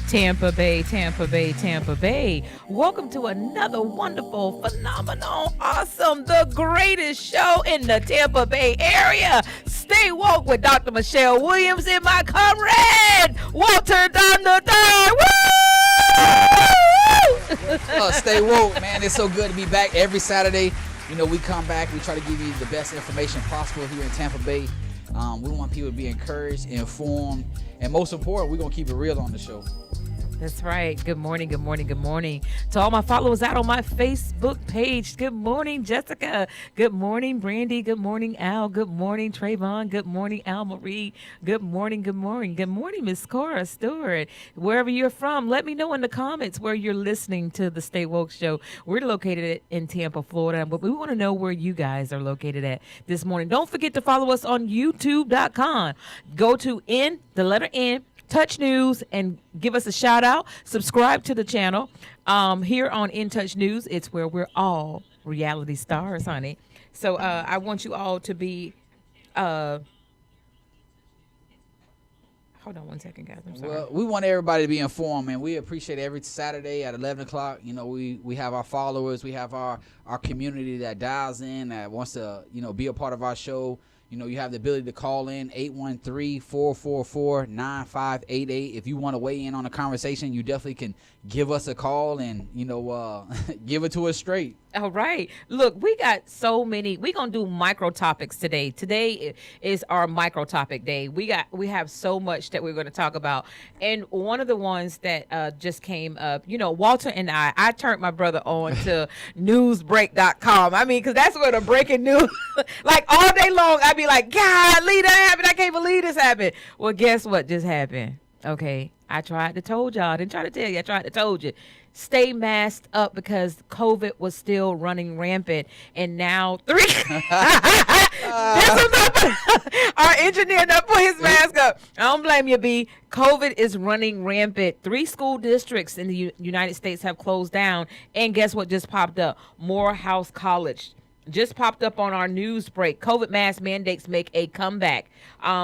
Tampa Bay, Tampa Bay, Tampa Bay. Welcome to another wonderful, phenomenal, awesome, the greatest show in the Tampa Bay area. Stay woke with Dr.Michelle Williams and my comrade, Walter Don the Third. Stay woke, man. It's so good to be back every Saturday. You know, we come back, we try to give you the best information possible here in Tampa Bay. We want people to be encouraged, informed, and most important, we're going to keep it real on the show. That's right. Good morning, good morning, good morning to all my followers out on my Facebook page. Good morning, Jessica. Good morning, Brandy. Good morning, Al. Good morning, Trayvon. Good morning, Al Marie. Good morning, good morning. Good morning, Miss Cora Stewart. Wherever you're from, let me know in the comments where you're listening to the Stay Woke Show. We're located in Tampa, Florida, but we want to know where you guys are located at this morning. Don't forget to follow us on YouTube.com. Go to the letter N, Touch News, and give us a shout out. Subscribe to the channel. Here on In Touch News, it's where we're all reality stars, honey. So I want you all to be. Hold on one second, guys. I'm sorry. Well, we want everybody to be informed, man. We appreciate every Saturday at 11 o'clock. You know, we have our followers. We have our community that dials in, that wants to, be a part of our show. You know, you have the ability to call in 813-444-9588. If you want to weigh in on the conversation, you definitely can give us a call and, give it to us straight. All right. Look, we got so many. We're going to do micro topics today. Today is our micro topic day. We have so much that we're going to talk about. And one of the ones that just came up, Walter and I turned my brother on to newsbreak.com. I mean, because that's where the breaking news, like all day long, I'd be like, golly, that happened. I can't believe this happened. Well, guess what just happened? Okay. I tried to told y'all. I didn't try to tell you. I tried to told you. Stay masked up because COVID was still running rampant. And now our engineer not put his mask up. I don't blame you, B. COVID is running rampant. 3 school districts in the United States have closed down. And guess what just popped up? Morehouse College just popped up on our news break. COVID mask mandates make a comeback.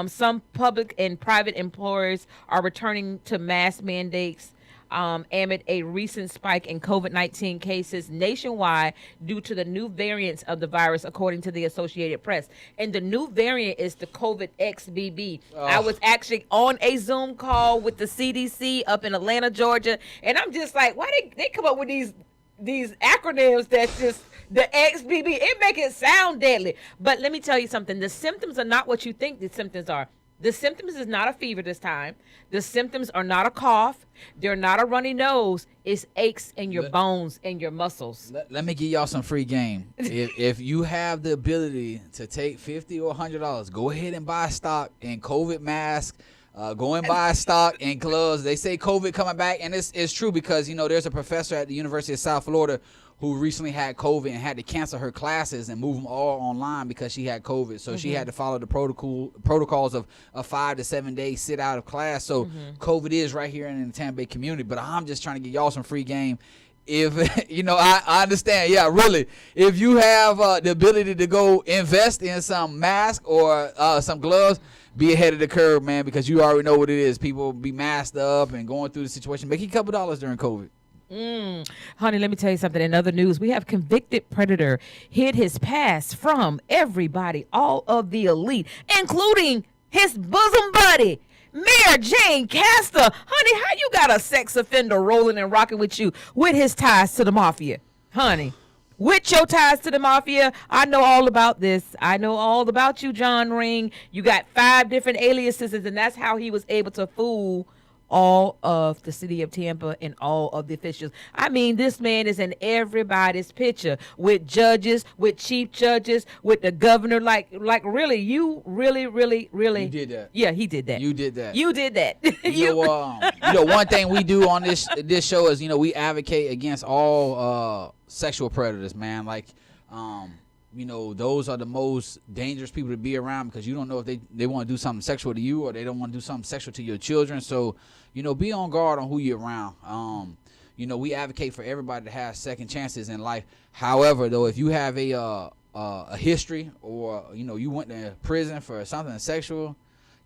Some public and private employers are returning to mask mandates amid a recent spike in COVID-19 cases nationwide due to the new variants of the virus, according to the Associated Press. And the new variant is the COVID XBB. Oh. I was actually on a Zoom call with the CDC up in Atlanta, Georgia, and I'm just like, why they come up with these acronyms that's just the XBB? It make it sound deadly. But let me tell you something. The symptoms are not what you think the symptoms are. The symptoms is not a fever this time. The symptoms are not a cough. They're not a runny nose. It's aches in your bones and your muscles. Let me give y'all some free game. if you have the ability to take $50 or $100, go ahead and buy stock in COVID mask. Go and buy stock and gloves. They say COVID coming back, and it's true because, there's a professor at the University of South Florida who recently had COVID and had to cancel her classes and move them all online because she had COVID. So she had to follow the protocols of a 5 to 7 day sit out of class. So COVID is right here in the Tampa Bay community. But I'm just trying to get y'all some free game. If, I understand. Yeah, really. If you have the ability to go invest in some mask or some gloves, be ahead of the curve, man, because you already know what it is. People be masked up and going through the situation. Make a couple dollars during COVID. Honey, let me tell you something. In other news, we have convicted predator hid his past from everybody, all of the elite, including his bosom buddy, Mayor Jane Castor. Honey, how you got a sex offender rolling and rocking with you with his ties to the mafia? Honey, with your ties to the mafia, I know all about this. I know all about you, John Ring. You got 5 different aliases, and that's how he was able to fool all of the city of Tampa and all of the officials. I mean, this man is in everybody's picture with judges, with chief judges, with the governor. Like really, you really. You did that. Yeah, he did that. You did that. You did that. One thing we do on this show is, we advocate against all sexual predators, man. Like, those are the most dangerous people to be around because you don't know if they want to do something sexual to you or they don't want to do something sexual to your children. So, be on guard on who you're around. We advocate for everybody to have second chances in life. However, though, if you have a history or, you went to prison for something sexual,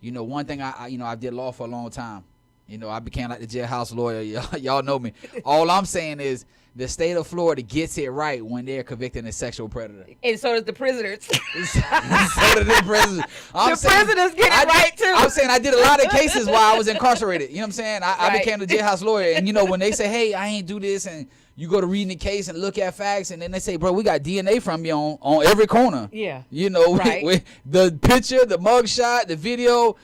one thing I did law for a long time. You know, I became like the jailhouse lawyer. Y'all know me. All I'm saying is the state of Florida gets it right when they're convicting a sexual predator. And so does the prisoners. So do the prisoners. Prisoners get it right too. I'm saying I did a lot of cases while I was incarcerated. You know what I'm saying? I became the jailhouse lawyer. And, you know, when they say, hey, I ain't do this, and you go to reading the case and look at facts, and then they say, bro, we got DNA from you on every corner. Yeah. You know, the picture, the mugshot, the video.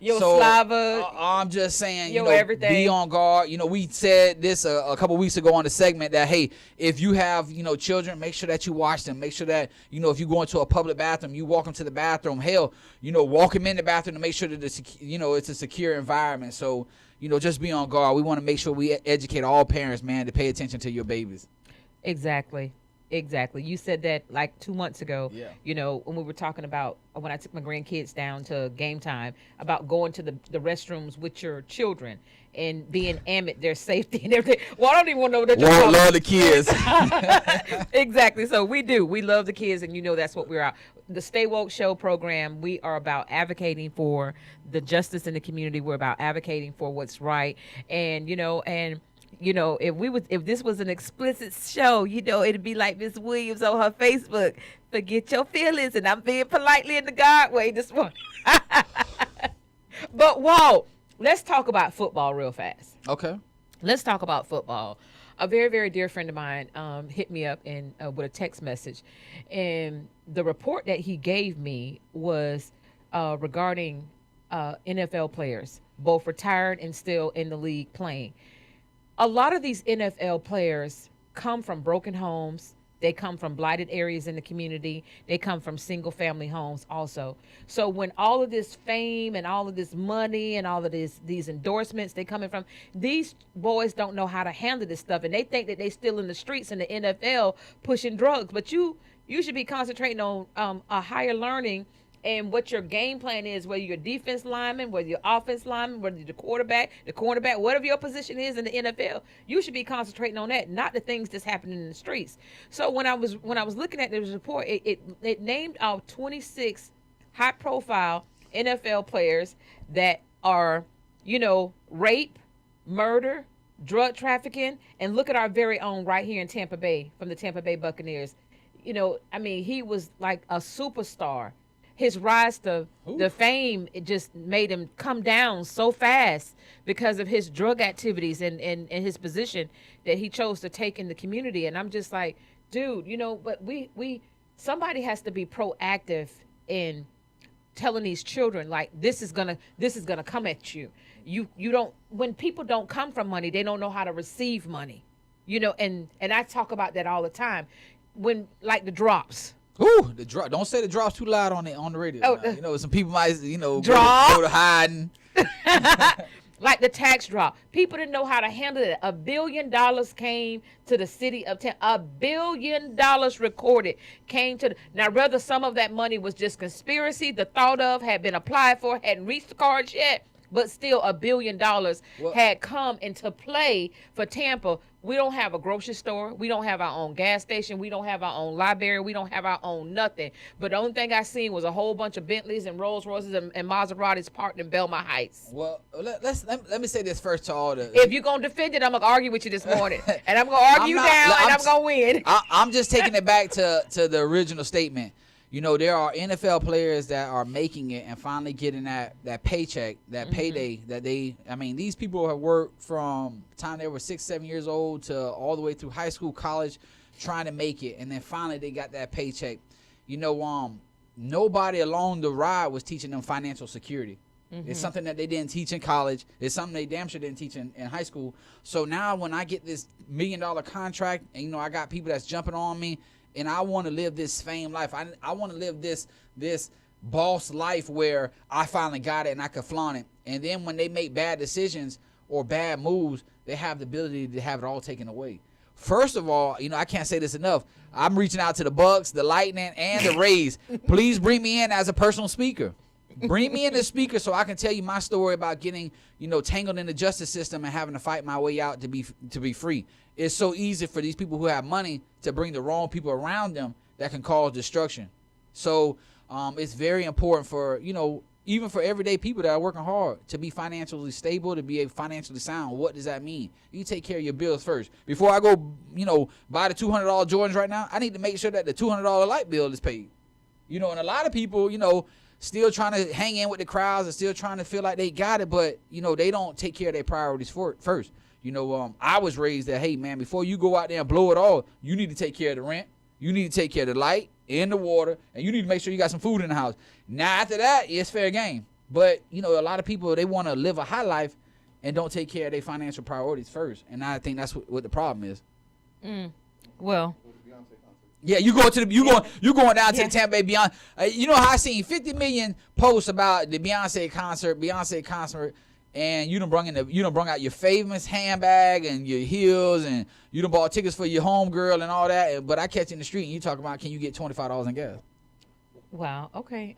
Your saliva. I'm just saying, everything. Be on guard. You know, we said this a couple weeks ago on the segment that, hey, if you have, children, make sure that you watch them. Make sure that, if you go into a public bathroom, you walk them to the bathroom. Hell, walk them in the bathroom to make sure that it's a secure environment. So, just be on guard. We want to make sure we educate all parents, man, to pay attention to your babies. Exactly. You said that like 2 months ago, Yeah. When we were talking about when I took my grandkids down to game time, about going to the restrooms with your children and being amid their safety and everything. Well, I don't even want to know that you're talking. Love the kids. Exactly. So we do. We love the kids, and that's what we're out. The Stay Woke Show program, we are about advocating for the justice in the community. We're about advocating for what's right. And, if this was an explicit show, it'd be like Miss Williams on her Facebook. Forget your feelings, and I'm being politely in the God way this morning. But Walt, let's talk about football real fast. Okay. Let's talk about football. A very, very dear friend of mine hit me up with a text message, and the report that he gave me was regarding NFL players, both retired and still in the league playing. A lot of these NFL players come from broken homes. They come from blighted areas in the community. They come from single family homes also. So when all of this fame and all of this money and all of these endorsements they coming from, these boys don't know how to handle this stuff. And they think that they still in the streets in the NFL pushing drugs. But you should be concentrating on a higher learning and what your game plan is, whether you're a defense lineman, whether you're offense lineman, whether you're the quarterback, whatever your position is in the NFL, you should be concentrating on that, not the things that's happening in the streets. So when I was looking at this report, it named out 26 high-profile NFL players that are, rape, murder, drug trafficking, and look at our very own right here in Tampa Bay from the Tampa Bay Buccaneers. He was like a superstar. His rise to the fame, it just made him come down so fast because of his drug activities and his position that he chose to take in the community. And I'm just like, dude, but somebody has to be proactive in telling these children, like, this is gonna come at you. You don't, when people don't come from money, they don't know how to receive money. And I talk about that all the time. When, like, the drops. Ooh, the drop! Don't say the drops too loud on the radio. Some people might, go to hiding. Like the tax drop. People didn't know how to handle it. $1 billion came to the city of Tampa. $1 billion recorded came to now, whether some of that money was just conspiracy, the thought of had been applied for, hadn't reached the cards yet, but still $1 billion had come into play for Tampa. We don't have a grocery store. We don't have our own gas station. We don't have our own library. We don't have our own nothing. But the only thing I seen was a whole bunch of Bentleys and Rolls Royces and Maseratis parked in Belmont Heights. Well, let me say this first to all the. If you're going to defend it, I'm going to argue with you this morning. And I'm going to argue I'm going to win. I'm just taking it back to the original statement. There are NFL players that are making it and finally getting that paycheck, that payday that these people have worked from the time they were 6, 7 years old to all the way through high school, college, trying to make it. And then finally they got that paycheck. Nobody along the ride was teaching them financial security. It's something that they didn't teach in college. It's something they damn sure didn't teach in high school. So now when I get this $1 million contract and, I got people that's jumping on me, and I want to live this fame life. I want to live this boss life where I finally got it and I can flaunt it. And then when they make bad decisions or bad moves, they have the ability to have it all taken away. First of all, I can't say this enough. I'm reaching out to the Bucks, the Lightning, and the Rays. Please bring me in as a personal speaker. Bring me in as speaker so I can tell you my story about getting, tangled in the justice system and having to fight my way out to be free. It's so easy for these people who have money to bring the wrong people around them that can cause destruction. So it's very important for, even for everyday people that are working hard to be financially stable, to be financially sound, what does that mean? You take care of your bills first. Before I go, buy the $200 Jordans right now, I need to make sure that the $200 light bill is paid. And a lot of people, still trying to hang in with the crowds and still trying to feel like they got it, but, they don't take care of their priorities first. I was raised that, hey, man, before you go out there and blow it all, you need to take care of the rent. You need to take care of the light and the water, and you need to make sure you got some food in the house. Now, after that, it's fair game. But, a lot of people, they want to live a high life and don't take care of their financial priorities first. And I think that's what the problem is. Well, yeah, you going down to the Tampa Bay Beyonce. You know how I seen 50 million posts about the Beyonce concert, and you done brung out your famous handbag and your heels, and you done bought tickets for your homegirl and all that. But I catch you in the street and you talk about, can you get $25 in gas? Wow. Okay.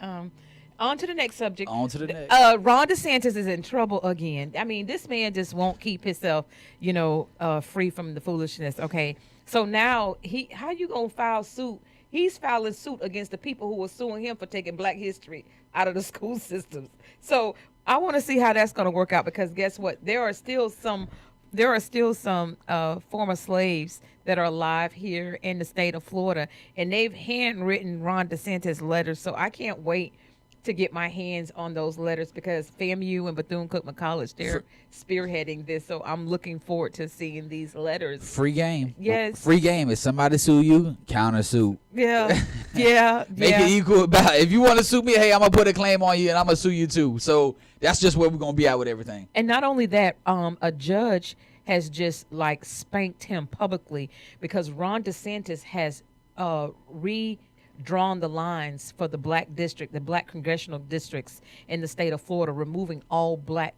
On to the next subject. On to the next. Ron DeSantis is in trouble again. I mean, this man just won't keep himself, free from the foolishness. Okay. So now how you gonna file suit? He's filing suit against the people who were suing him for taking Black history out of the school systems. So I want to see how that's going to work out, because guess what? There are still some former slaves that are alive here in the state of Florida, and they've handwritten Ron DeSantis letters. So I can't wait to get my hands on those letters, because FAMU and Bethune-Cookman College, they're spearheading this. So I'm looking forward to seeing these letters. Free game. Yes. Free game. If somebody sue you, counter sue. Yeah. Yeah. Make it equal. If you want to sue me, hey, I'm going to put a claim on you and I'm going to sue you too. So that's just where we're going to be at with everything. And not only that, a judge has just spanked him publicly, because Ron DeSantis has redrawn the lines for the Black congressional districts in the state of Florida, removing all Black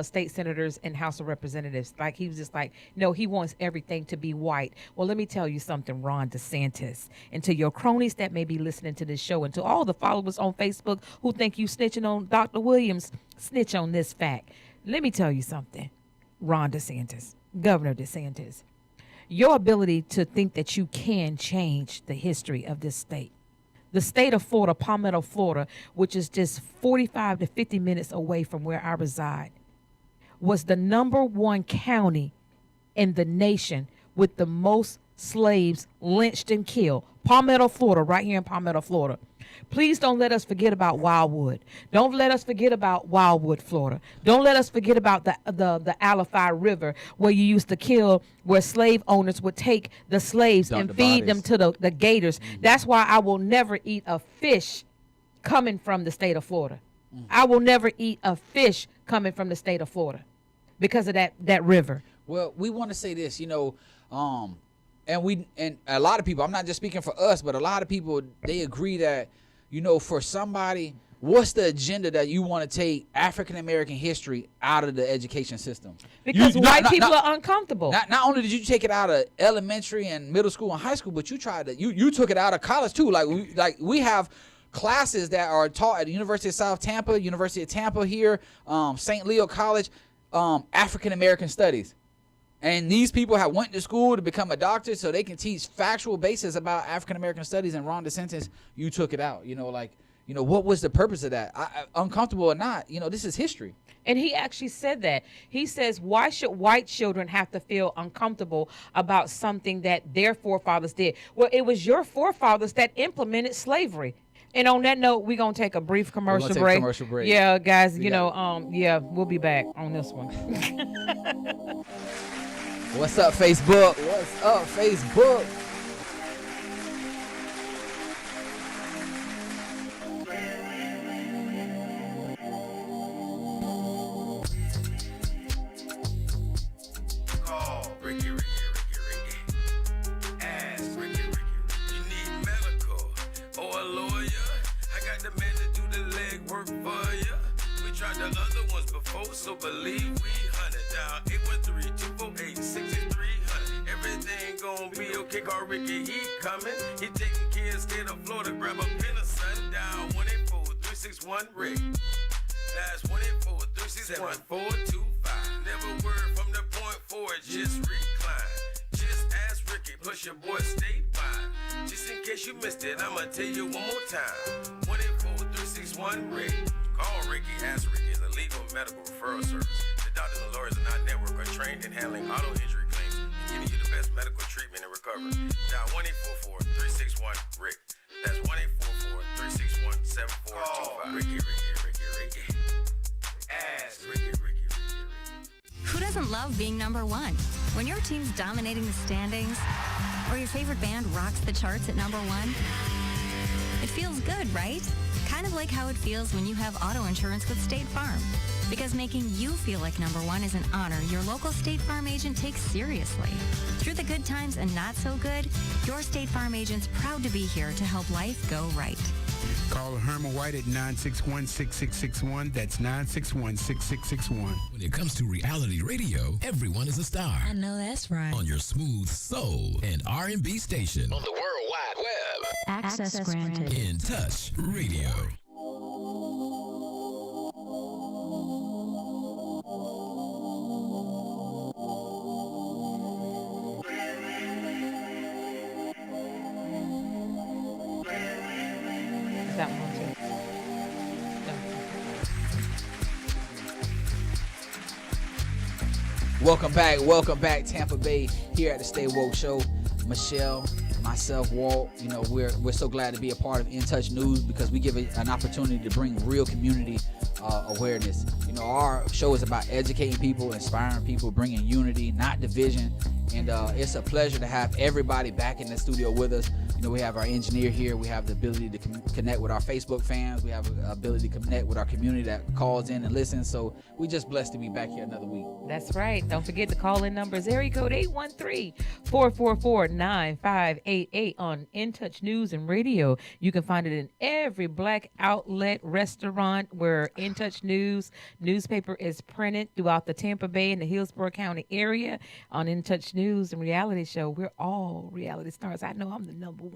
state senators and House of Representatives. Like, he was just like, no, he wants everything to be white. Well, let me tell you something, Ron DeSantis, and to your cronies that may be listening to this show, and to all the followers on Facebook who think you snitching on Dr. Williams, snitch on this fact. Let me tell you something, Ron DeSantis, Governor DeSantis. Your ability to think that you can change the history of this state. The state of Florida, Palmetto, Florida, which is just 45 to 50 minutes away from where I reside, was the #1 county in the nation with the most slaves lynched and killed. Palmetto, Florida, right here in Palmetto, Florida. Please don't let us forget about Wildwood. Don't let us forget about Wildwood, Florida. Don't let us forget about the Alafai River, where you used to kill, where slave owners would take the slaves and feed them to the gators. That's why I will never eat a fish coming from the state of Florida. I will never eat a fish coming from the state of Florida because of that river. Well, we want to say this, and a lot of people, I'm not just speaking for us, but a lot of people, they agree that, for somebody, what's the agenda that you want to take African-American history out of the education system? Because white people are uncomfortable. Not only did you take it out of elementary and middle school and high school, but you took it out of college too. We have classes that are taught at the University of South Tampa, University of Tampa here, St. Leo College, African-American studies. And these people have went to school to become a doctor so they can teach factual basis about African-American studies. And Ron DeSantis, you took it out. What was the purpose of that? Uncomfortable or not, this is history. And he actually said that. He says, why should white children have to feel uncomfortable about something that their forefathers did? Well, it was your forefathers that implemented slavery. And on that note, we're going to take a brief commercial break. Yeah, guys, we'll be back on this one. What's up, Facebook? What's up, Facebook? Call Ricky. Ask Ricky. You need medical or a lawyer? I got the man to do the legwork for you. We tried the other ones before, so believe we hunted down 813-248-6300. Everything gon' be okay. Call Ricky, he coming. He taking care of state of Florida. Grab a pen or sundown. 184-361-RICK. That's 184-361-425. Never word from the point forward, just recline. Just ask Ricky, push your boy statewide. Just in case you missed it, I'ma tell you one more time. 184 361 Rick. Call Ricky, ask Ricky, is a legal medical referral service. The doctors and lawyers in our network are trained in handling auto injury claims and giving you the best medical treatment and recovery. Dial 1-844-361-RICK. That's 1-844-361-7425. Ricky. Ask Ricky. Who doesn't love being number one? When your team's dominating the standings, or your favorite band rocks the charts at number one, it feels good, right? Kind of like how it feels when you have auto insurance with State Farm. Because making you feel like number one is an honor your local State Farm agent takes seriously. Through the good times and not so good, your State Farm agent's proud to be here to help life go right. Call Herman White at 961-6661. That's 961-6661. When it comes to reality radio, everyone is a star. I know that's right. On your smooth soul and R&B station. On the World Wide Web. Access granted. In Touch Radio. That one too. Welcome back, Tampa Bay, here at the Stay Woke Show. Michelle, myself, Walt, we're so glad to be a part of In Touch News because we give it an opportunity to bring real community awareness. Our show is about educating people, inspiring people, bringing unity, not division. And it's a pleasure to have everybody back in the studio with us. We have our engineer here. We have the ability to connect with our Facebook fans. We have the ability to connect with our community that calls in and listens. So we're just blessed to be back here another week. That's right. Don't forget the call-in number is area code 813-444-9588 on In Touch News and Radio. You can find it in every black outlet restaurant where In Touch News newspaper is printed throughout the Tampa Bay and the Hillsborough County area. On In Touch News and Reality Show, we're all reality stars. I know I'm the number one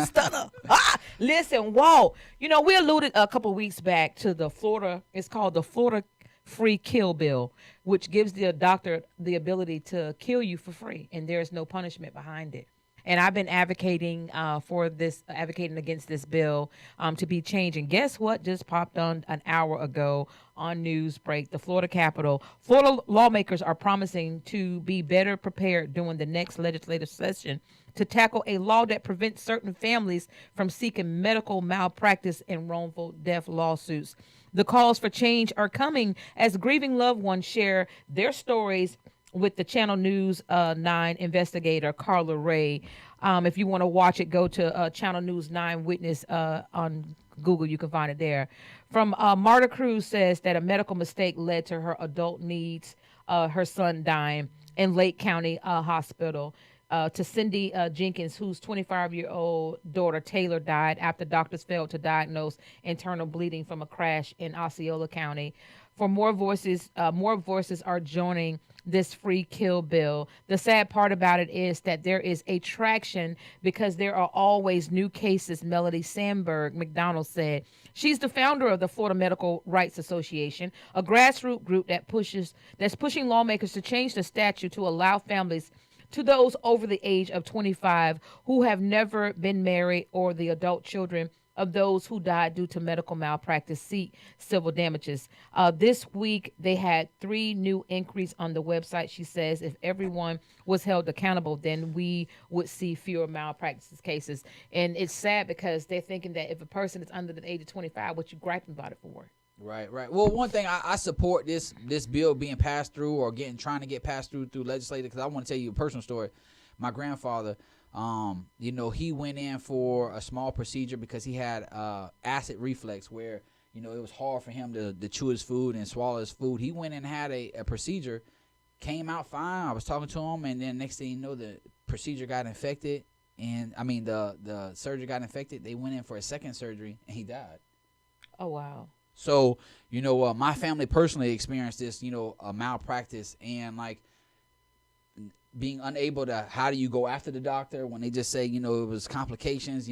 stunner. Listen, Walt, we alluded a couple weeks back to the Florida, it's called the Florida Free Kill Bill, which gives the doctor the ability to kill you for free, and there's no punishment behind it. And I've been advocating against this bill to be changed. And guess what just popped on an hour ago on Newsbreak? The Florida Capitol. Florida lawmakers are promising to be better prepared during the next legislative session to tackle a law that prevents certain families from seeking medical malpractice and wrongful death lawsuits. The calls for change are coming as grieving loved ones share their stories with the Channel News 9 investigator, Carla Ray. If you want to watch it, go to Channel News 9 Witness on Google. You can find it there. From Marta Cruz says that a medical mistake led to her adult needs, her son dying in Lake County Hospital. To Cindy Jenkins, whose 25-year-old daughter Taylor died after doctors failed to diagnose internal bleeding from a crash in Osceola County. For more voices are joining this free kill bill. The sad part about it is that there is a traction because there are always new cases, Melody Sandberg McDonald said. She's the founder of the Florida Medical Rights Association, a grassroots group that's pushing lawmakers to change the statute to allow families to those over the age of 25 who have never been married or the adult children of those who died due to medical malpractice seek civil damages. This week, they had 3 new inquiries on the website. She says if everyone was held accountable, then we would see fewer malpractice cases. And it's sad because they're thinking that if a person is under the age of 25, what you griping about it for? Right. Well, one thing I support this bill being passed through or trying to get passed through legislature, because I want to tell you a personal story. My grandfather, he went in for a small procedure because he had acid reflux where, it was hard for him to chew his food and swallow his food. He went and had a procedure, came out fine. I was talking to him, and then next thing you know, the procedure got infected. And, the surgery got infected. They went in for a second surgery, and he died. Oh, wow. So, my family personally experienced this, a malpractice and being unable to, how do you go after the doctor when they just say, it was complications,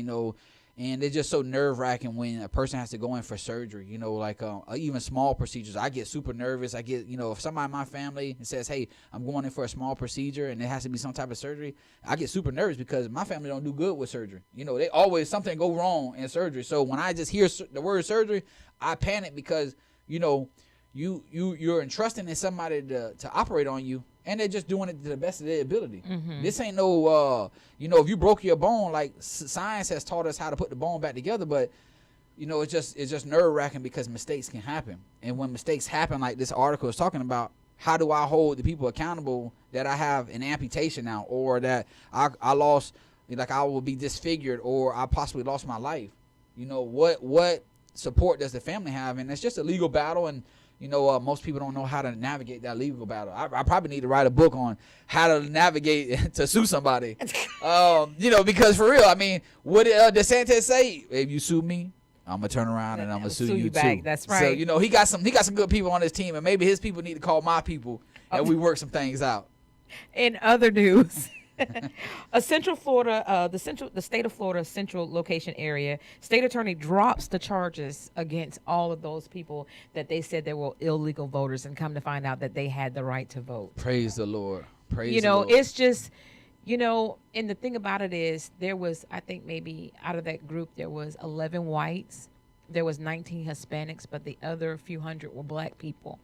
And it's just so nerve-wracking when a person has to go in for surgery, you know, like even small procedures. I get super nervous. I get, you know, if somebody in my family says, hey, I'm going in for a small procedure and it has to be some type of surgery, I get super nervous because my family don't do good with surgery. You know, they always something go wrong in surgery. So when I just hear the word surgery, I panic because, you know, you're entrusting in somebody to operate on you, and they're just doing it to the best of their ability. This ain't no, you know, if you broke your bone, like science has taught us how to put the bone back together, but you know, it's just nerve wracking because mistakes can happen. And when mistakes happen, like this article is talking about, how do I hold the people accountable that I have an amputation now, or that I lost, like I will be disfigured, or I possibly lost my life? You know, what support does the family have? And it's just a legal battle, and you know, most people don't know how to navigate that legal battle. I probably need to write a book on how to navigate to sue somebody. You know, because for real, I mean, what did DeSantis say? If you sue me, I'm gonna turn around and I'm gonna sue you back. too. That's right. So you know, he got some good people on his team, and maybe his people need to call my people, and we work some things out. In other news, the state of Florida central location area, state attorney drops the charges against all of those people that they said they were illegal voters, and come to find out that they had the right to vote. Praise the Lord. Praise You the know, Lord. it's just, you know, and the thing about it is, there was, I think maybe out of that group, there was 11 whites, there was 19 Hispanics, but the other few hundred were black people.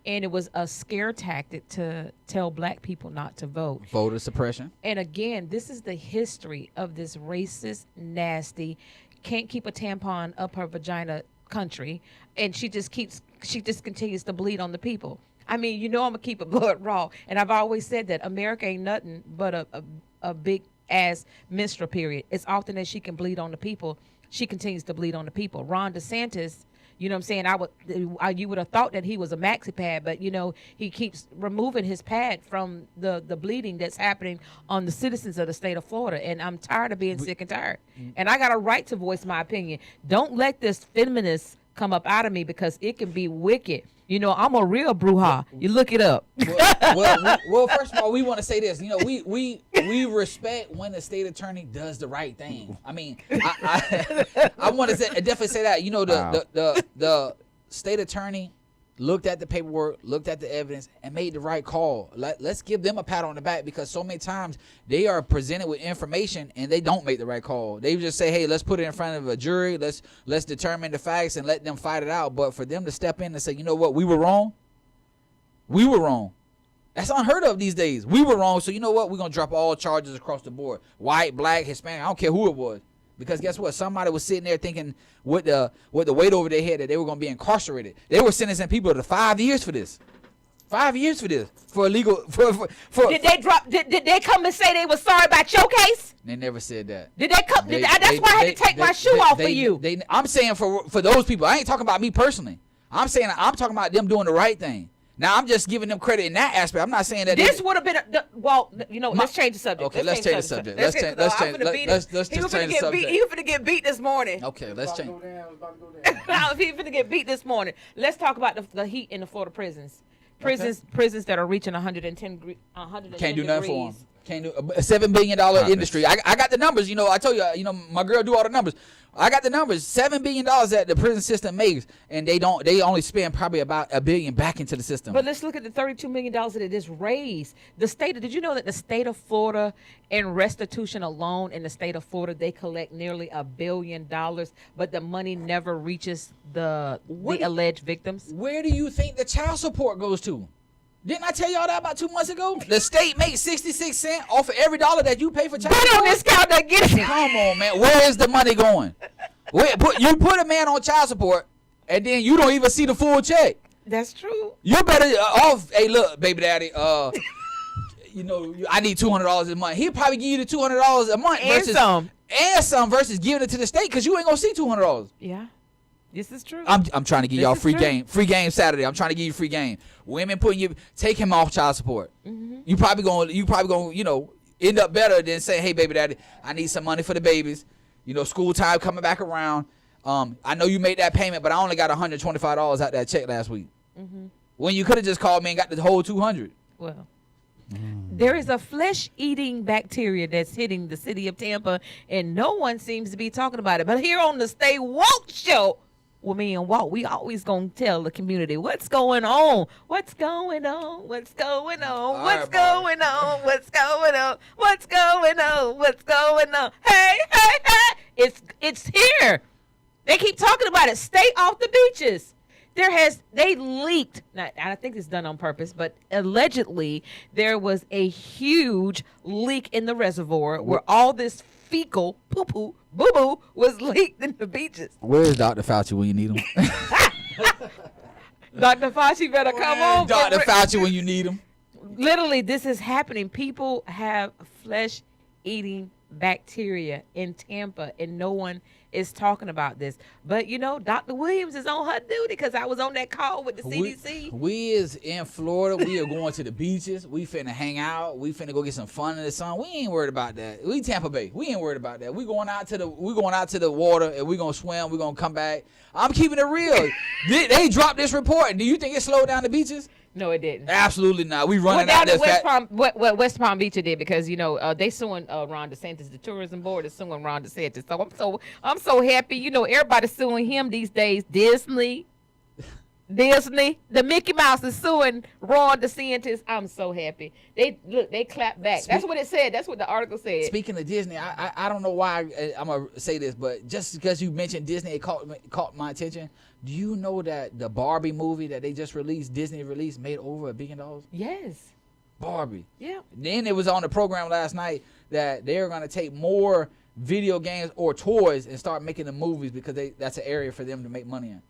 And it was a scare tactic to tell black people not to vote. Voter suppression. And again, this is the history of this racist, nasty, can't keep a tampon up her vagina country. And she just continues to bleed on the people. I mean, you know, I'm going to keep it blood raw. And I've always said that America ain't nothing but a big ass menstrual period. As often as she can bleed on the people, she continues to bleed on the people. Ron DeSantis, you know what I'm saying? You would have thought that he was a maxi pad, but you know, he keeps removing his pad from the bleeding that's happening on the citizens of the state of Florida. And I'm tired of being sick and tired. And I got a right to voice my opinion. Don't let this feminist come up out of me, because it can be wicked. You know, I'm a real bruja. You look it up. Well, first of all, we want to say this. You know, we respect when the state attorney does the right thing. I mean, I want to definitely say that. You know, the state attorney looked at the paperwork, looked at the evidence, and made the right call. Let's give them a pat on the back, because so many times they are presented with information and they don't make the right call. They just say, hey, let's put it in front of a jury. Let's determine the facts and let them fight it out. But for them to step in and say, you know what, we were wrong. We were wrong. That's unheard of these days. We were wrong. So you know what? We're going to drop all charges across the board. White, black, Hispanic. I don't care who it was. Because guess what? Somebody was sitting there thinking with the weight over their head that they were going to be incarcerated. They were sentencing people to 5 years for this. 5 years for this. For illegal. Did they come and say they were sorry about your case? They never said that. Did they come? That's why I had to take my shoe off for you. I'm saying for those people. I ain't talking about me personally. I'm talking about them doing the right thing. Now, I'm just giving them credit in that aspect. I'm not saying that this would have been let's change the subject. Okay, let's change the subject. Let's change the subject. He was finna get beat this morning. Okay, let's change. He finna get beat this morning. Let's talk about the heat in the Florida prisons. Prisons that are reaching 110 degrees. Can't do nothing for them. Can't do a $7 billion industry. I got the numbers. You know, I told you. You know, my girl do all the numbers. I got the numbers. $7 billion that the prison system makes, and they only spend probably about $1 billion back into the system. But let's look at the $32 million that it is raised. Did you know that the state of Florida, in restitution alone in the state of Florida, they collect nearly $1 billion, but the money never reaches the alleged victims? Where do you think the child support goes to? Didn't I tell y'all that about 2 months ago? The state makes 66 cents off of every dollar that you pay for child support. Put on this calendar, get it. Come on, man. Where is the money going? You put a man on child support, and then you don't even see the full check. That's true. You're better off. Hey, look, baby daddy. You know, I need $200 a month. He'll probably give you the $200 a month and some versus giving it to the state, because you ain't gonna see $200. Yeah. This is true. I'm trying to give y'all free game. Free game Saturday. I'm trying to give you free game. Women take him off child support. Mm-hmm. You probably gonna, you know, end up better than saying, hey, baby daddy, I need some money for the babies. You know, school time coming back around. I know you made that payment, but I only got $125 out that check last week. Mm-hmm. When you could have just called me and got the whole $200. Well, There is a flesh-eating bacteria that's hitting the city of Tampa, and no one seems to be talking about it. But here on the Stay Woke Show, with me and Walt, we always gonna tell the community what's going on. What's going on? What's going on? What's going on? What's going on? What's going on? What's going on? Hey, hey, hey! It's here. They keep talking about it. Stay off the beaches. They leaked. Now, I think it's done on purpose, but allegedly there was a huge leak in the reservoir where all this fecal poo-poo, boo-boo was leaked in the beaches. Where's Dr. Fauci when you need him? Dr. Fauci better come on. Dr. Fauci when you need him. Literally, this is happening. People have flesh-eating bacteria in Tampa, and no one is talking about this. But, Dr. Williams is on her duty because I was on that call with the CDC. We is in Florida. We are going to the beaches. We finna hang out. We finna go get some fun in the sun. We ain't worried about that. We Tampa Bay. We ain't worried about that. We going out to the water and we gonna swim. We gonna come back. I'm keeping it real. They dropped this report. Do you think it slowed down the beaches? No, it didn't. Absolutely not. We running down out there. what West Palm Beach did because they suing Ron DeSantis. The tourism board is suing Ron DeSantis. So I'm so happy. Everybody's suing him these days. Disney, the Mickey Mouse is suing Ron DeSantis. I'm so happy. They clapped back. That's what it said. That's what the article said. Speaking of Disney, I don't know why I'm gonna say this, but just because you mentioned Disney, it caught my attention. Do you know that the Barbie movie that they just released, Disney released, made over $1 billion? Yes. Barbie. Yeah. Then it was on the program last night that they're going to take more video games or toys and start making the movies because that's an area for them to make money in.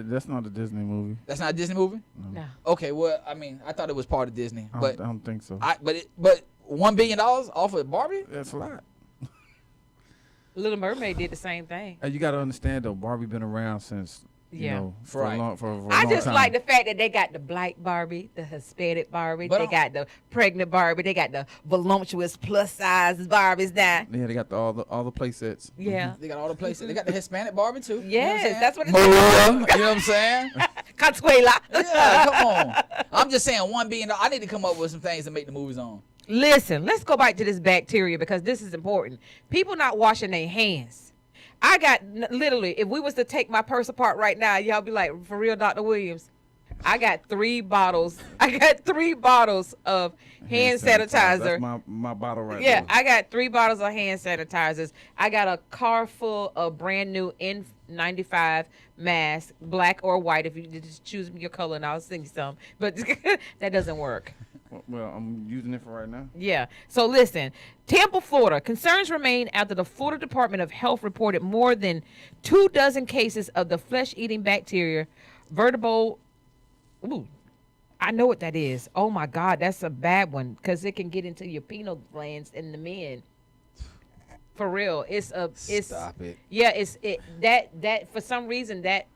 That's not a Disney movie. That's not a Disney movie? No. Okay, well, I mean, I thought it was part of Disney. I don't think so. But $1 billion off of Barbie? That's a lot. Little Mermaid did the same thing. You got to understand, though, Barbie been around since... for a long I just time. like the fact that they got the black Barbie, the Hispanic Barbie, they got the pregnant Barbie, they got the voluptuous plus size Barbies now. Yeah, they got all the play sets. Yeah. They got all the places. They got the Hispanic Barbie, too. Yes, that's what it's Maria, you know what I'm saying? Consuela. Yeah, come on. I'm just saying $1 billion. I need to come up with some things to make the movies on. Listen, let's go back to this bacteria because this is important. People not washing their hands. I got literally, if we was to take my purse apart right now, y'all be like, for real, Dr. Williams, I got 3 bottles. I got 3 botters of hand sanitizer. That's my bottle right Yeah, there. I got 3 bottles of hand sanitizers. I got a car full of brand new N95 masks, black or white. If you just choose your color and I'll sing you some. But that doesn't work. Well, I'm using it for right now. Yeah. So listen, Tampa, Florida. Concerns remain after the Florida Department of Health reported more than 24 cases of the flesh-eating bacteria, vertebral. Ooh, I know what that is. Oh my God, that's a bad one because it can get into your pineal glands in the men. For real, Stop it. Yeah, that for some reason that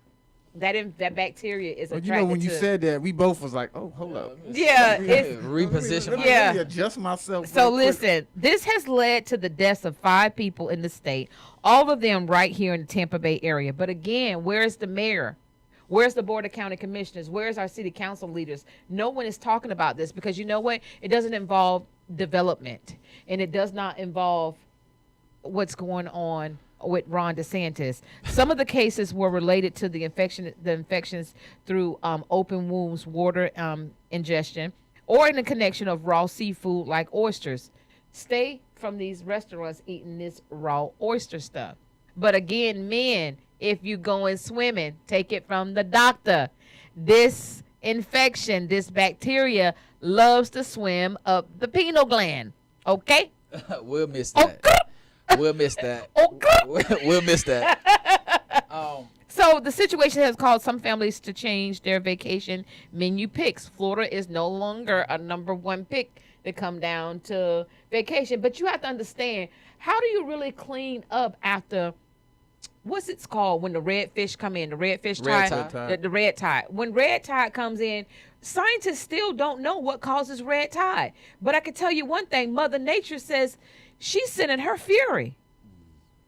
bacteria is But attracted when you to. said that, we both was like, oh, hold up. Yeah, it's Reposition. Yeah. Let me adjust myself. So real quick. listen, this has led to the deaths of 5 people in the state, all of them right here in the Tampa Bay area. But again, where's the mayor? Where's the Board of County Commissioners? Where's our city council leaders? No one is talking about this because you know what? It doesn't involve development, and it does not involve what's going on with Ron DeSantis. Some of the cases were related to the infections through open wounds, water ingestion, or in the connection of raw seafood like oysters. Stay from these restaurants eating this raw oyster stuff. But again, men, if you going swimming, take it from the doctor. This infection, this bacteria loves to swim up the pineal gland. Okay? We'll miss that. Okay. We'll miss that. Okay. We'll miss that. So the situation has caused some families to change their vacation menu picks. Florida is no longer a #1 pick to come down to vacation. But you have to understand, how do you really clean up after, what's it called when the redfish come in? The redfish Red tide? tide. The red tide. When red tide comes in, scientists still don't know what causes red tide. But I can tell you one thing, Mother Nature says she's sending her fury.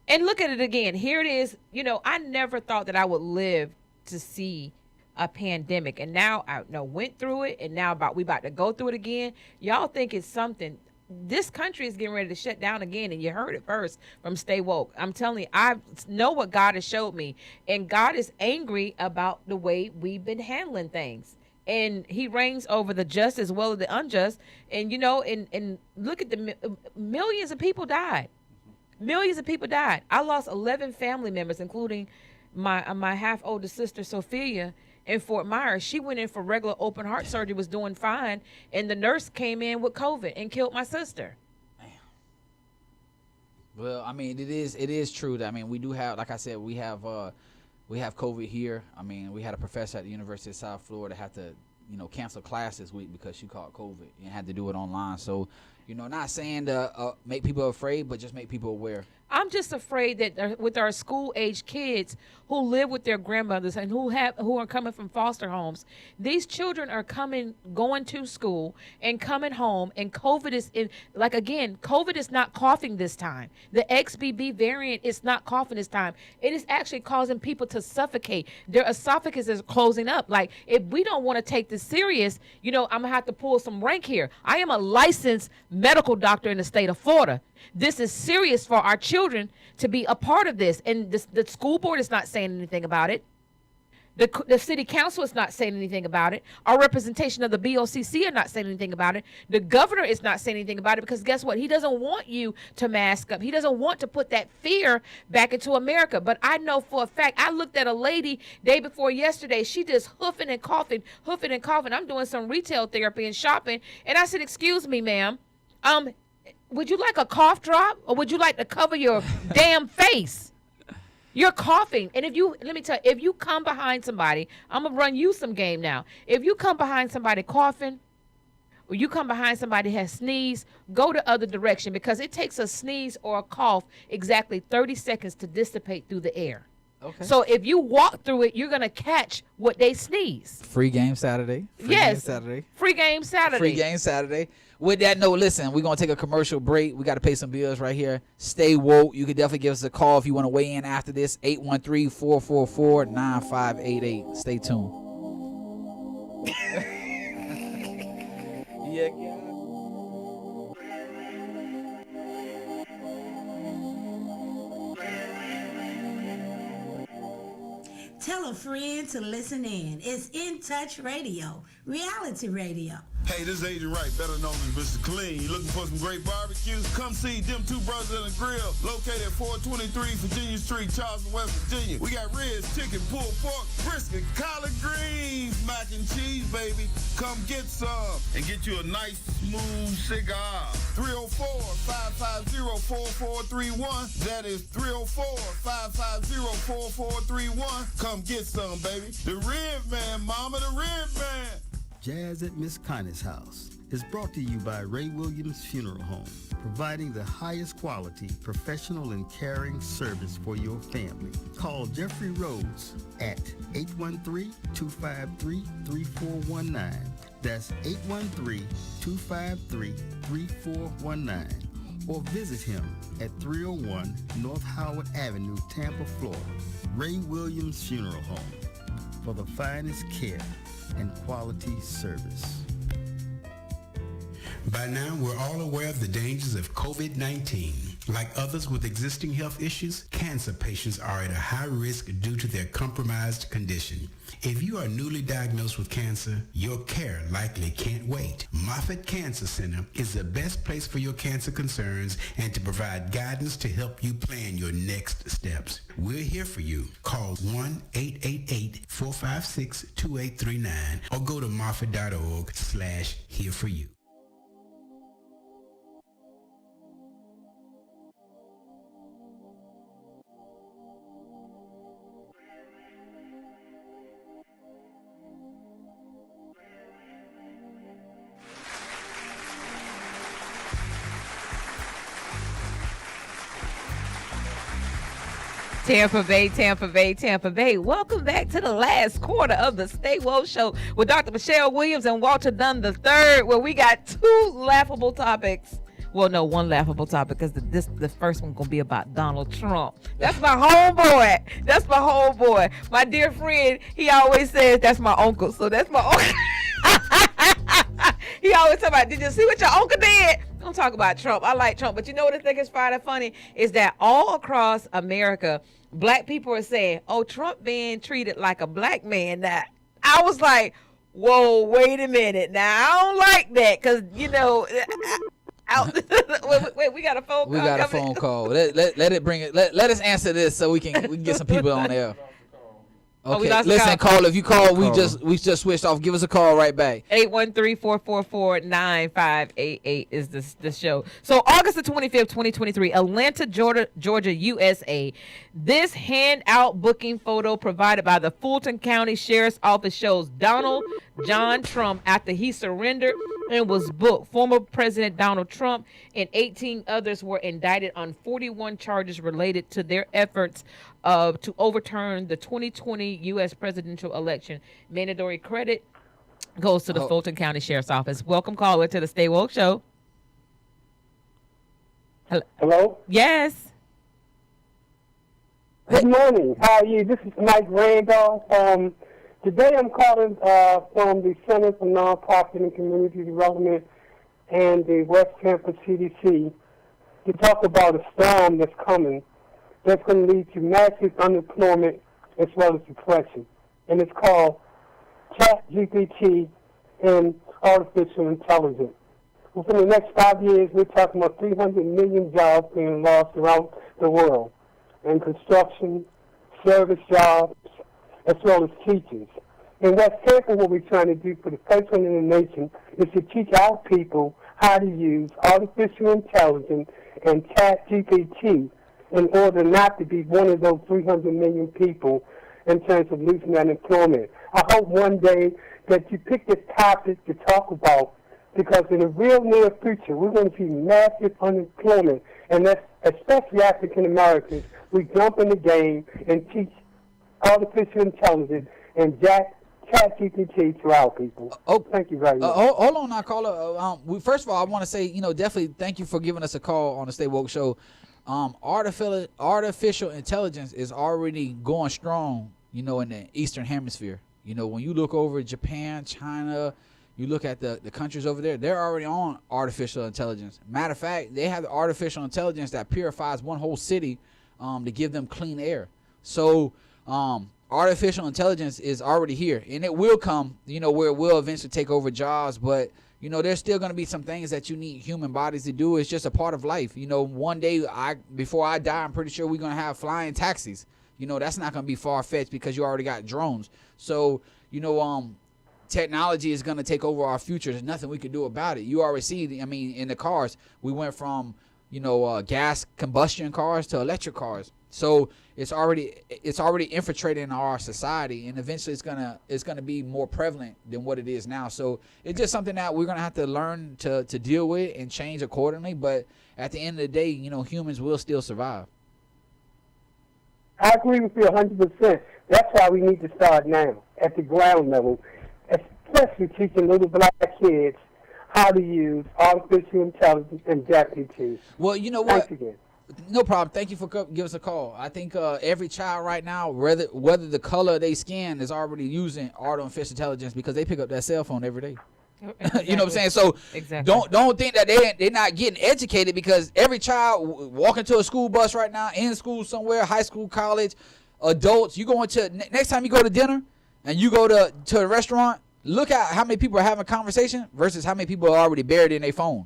And look at it again. Here it is. I never thought that I would live to see a pandemic, and now I know went through it, and now we about to go through it again. Y'all think it's something. This country is getting ready to shut down again, and you heard it first from Stay Woke. I'm telling you, I know what God has showed me, and God is angry about the way we've been handling things. And he reigns over the just as well as the unjust. And, you know, and look at the millions of people died. Millions of people died. I lost 11 family members, including my half older sister, Sophia, in Fort Myers. She went in for regular open heart surgery, was doing fine. And the nurse came in with COVID and killed my sister. Well, I mean, it is true that, I mean, we do have, like I said, we have COVID here. I mean, we had a professor at the University of South Florida have to, cancel class this week because she caught COVID and had to do it online. So, not saying to make people afraid, but just make people aware. I'm just afraid that with our school-age kids who live with their grandmothers and who are coming from foster homes, these children are going to school and coming home, and COVID is COVID is not coughing this time. The XBB variant is not coughing this time. It is actually causing people to suffocate. Their esophagus is closing up. Like, if we don't want to take this serious, I'm gonna have to pull some rank here. I am a licensed medical doctor in the state of Florida. This is serious for our children to be a part of this. And the school board is not saying anything about it. The city council is not saying anything about it. Our representation of the BOCC are not saying anything about it. The governor is not saying anything about it, because guess what? He doesn't want you to mask up. He doesn't want to put that fear back into America. But I know for a fact, I looked at a lady day before yesterday. She just hoofing and coughing. I'm doing some retail therapy and shopping. And I said, excuse me, ma'am. Would you like a cough drop, or would you like to cover your damn face? You're coughing. And let me tell you, if you come behind somebody, I'm going to run you some game now. If you come behind somebody coughing, or you come behind somebody that has sneezed, go the other direction, because it takes a sneeze or a cough exactly 30 seconds to dissipate through the air. Okay. So if you walk through it, you're going to catch what they sneeze. Free game Saturday. Free game Saturday. With that note, listen, we're going to take a commercial break. We got to pay some bills right here. Stay woke. You can definitely give us a call if you want to weigh in after this. 813-444-9588. Stay tuned. Yeah. Tell a friend to listen in. It's In Touch Radio, reality radio. Hey, this is Agent Wright, better known as Mr. Clean. You looking for some great barbecues? Come see them two brothers in the grill, located at 423 Virginia Street, Charleston, West Virginia. We got ribs, chicken, pulled pork, brisket, collard greens, mac and cheese, baby. Come get some and get you a nice, smooth cigar. 304-550-4431. That is 304-550-4431. Come get some, baby. The Rib Man, mama, the Rib Man. Jazz at Miss Connie's House is brought to you by Ray Williams Funeral Home, providing the highest quality, professional, and caring service for your family. Call Jeffrey Rhodes at 813-253-3419. That's 813-253-3419. Or visit him at 301 North Howard Avenue, Tampa, Florida. Ray Williams Funeral Home, for the finest care and quality service. By now, we're all aware of the dangers of COVID-19. Like others with existing health issues, cancer patients are at a high risk due to their compromised condition. If you are newly diagnosed with cancer, your care likely can't wait. Moffitt Cancer Center is the best place for your cancer concerns and to provide guidance to help you plan your next steps. We're here for you. Call 1-888-456-2839 or go to moffitt.org/here-for-you. Tampa Bay, Tampa Bay, Tampa Bay. Welcome back to the last quarter of the Stay Woke Show with Dr. Michelle Williams and Walter Dunn III, where we got two laughable topics Well, no, one laughable topic because the first one gonna be about Donald Trump. That's my homeboy. That's my homeboy. My dear friend, he always says that's my uncle. So that's my uncle. He always talk about, did you see what your uncle did? Don't talk about Trump. I like Trump, but you know what I think is funny is that all across America, black people are saying, "Oh, Trump being treated like a black man." Now, I was like, "Whoa, wait a minute. Now I don't like that because wait, we got a phone call. We got a phone call. Let it bring it. Let us answer this so we can get some people on there. Okay, listen, call. If you call, we just switched off. Give us a call right back. 813-444-9588 is the show. So August the 25th, 2023, Atlanta, Georgia, USA. This handout booking photo provided by the Fulton County Sheriff's Office shows Donald John Trump after he surrendered and was booked. Former President Donald Trump and 18 others were indicted on 41 charges related to their efforts to overturn the 2020 U.S. presidential election. Mandatory credit goes to the Fulton County Sheriff's Office. Welcome, caller, to the Stay Woke Show. Hello? Yes. Good morning. How are you? This is Mike Randolph. Today I'm calling from the Center for Nonprofit and Community Development and the West Tampa CDC to talk about a storm that's coming that's going to lead to massive unemployment as well as depression. And it's called ChatGPT and artificial intelligence. Within the next 5 years, we're talking about 300 million jobs being lost around the world, and construction, service jobs, as well as teachers. And West Tampa, what we're trying to do for the first one in the nation is to teach our people how to use artificial intelligence and ChatGPT in order not to be one of those 300 million people in terms of losing unemployment. I hope one day that you pick this topic to talk about, because in the real near future, we're going to see massive unemployment, and that's especially African Americans. We jump in the game and teach artificial intelligence and ChatGPT to our people. Thank you very much. Hold on now, caller. First of all, I want to say, definitely thank you for giving us a call on the Stay Woke Show. Artificial intelligence is already going strong, in the Eastern Hemisphere. When you look over Japan, China, you look at the countries over there, they're already on artificial intelligence. Matter of fact, they have the artificial intelligence that purifies one whole city to give them clean air. So artificial intelligence is already here, and it will come, where it will eventually take over jobs, but there's still going to be some things that you need human bodies to do. It's just a part of life. One day, before I die, I'm pretty sure we're going to have flying taxis. That's not going to be far-fetched because you already got drones. So, technology is going to take over our future. There's nothing we can do about it. You already see, in the cars, we went from, gas combustion cars to electric cars. So it's already infiltrating our society, and eventually it's gonna be more prevalent than what it is now. So it's just something that we're gonna have to learn to deal with and change accordingly. But at the end of the day, humans will still survive. I agree with you 100%. That's why we need to start now at the ground level, especially teaching little black kids how to use artificial intelligence and ChatGPT. Well, you know what? Thanks again. No problem. Thank you for giving us a call. I think every child right now, whether the color of their skin, is already using artificial intelligence because they pick up that cell phone every day. Exactly. You know what I'm saying? So don't think that they're not getting educated, because every child walking to a school bus right now, in school somewhere, high school, college, adults, you go into next time you go to dinner and you go to a restaurant, look at how many people are having a conversation versus how many people are already buried in their phone.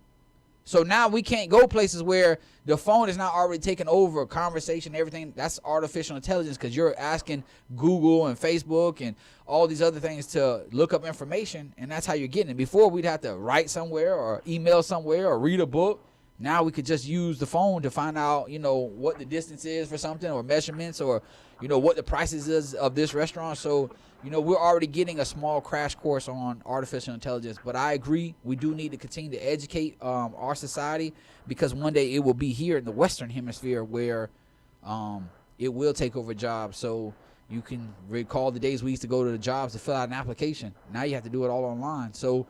So now we can't go places where the phone is not already taking over conversation, everything. That's artificial intelligence, because you're asking Google and Facebook and all these other things to look up information, and that's how you're getting it. Before, we'd have to write somewhere or email somewhere or read a book. Now we could just use the phone to find out, what the distance is for something, or measurements, or, what the prices is of this restaurant. So, we're already getting a small crash course on artificial intelligence. But I agree, we do need to continue to educate our society, because one day it will be here in the Western Hemisphere where it will take over jobs. So you can recall the days we used to go to the jobs to fill out an application. Now you have to do it all online. So,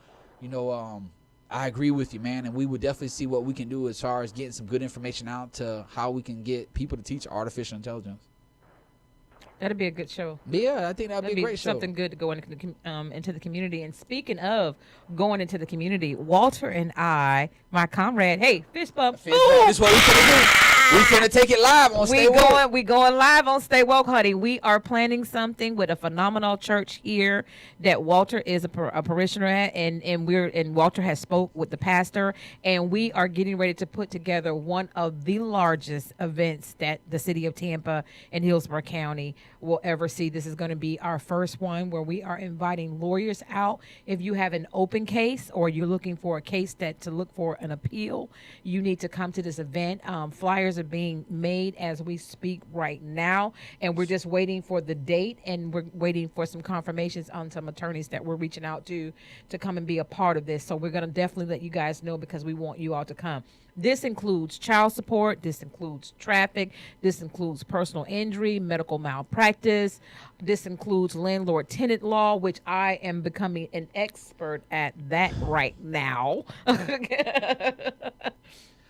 I agree with you, man, and we would definitely see what we can do as far as getting some good information out to how we can get people to teach artificial intelligence. That'd be a good show. Yeah, I think that'd be a great show. Something good to go into the community. And speaking of going into the community, Walter and I, my comrade, hey, fist bump. This is what we finna do. We finna take it live on Stay Woke. We going live on Stay Woke, honey. We are planning something with a phenomenal church here that Walter is a parishioner at, and Walter has spoke with the pastor, and we are getting ready to put together one of the largest events that the city of Tampa and Hillsborough County will ever see. This is going to be our first one where we are inviting lawyers out. If you have an open case or you're looking for a case to look for an appeal, you need to come to this event. Flyers are being made as we speak right now, and we're just waiting for the date, and we're waiting for some confirmations on some attorneys that we're reaching out to come and be a part of this. So we're going to definitely let you guys know because we want you all to come. This includes child support, this includes traffic, this includes personal injury, medical malpractice, this includes landlord-tenant law, which I am becoming an expert at that right now.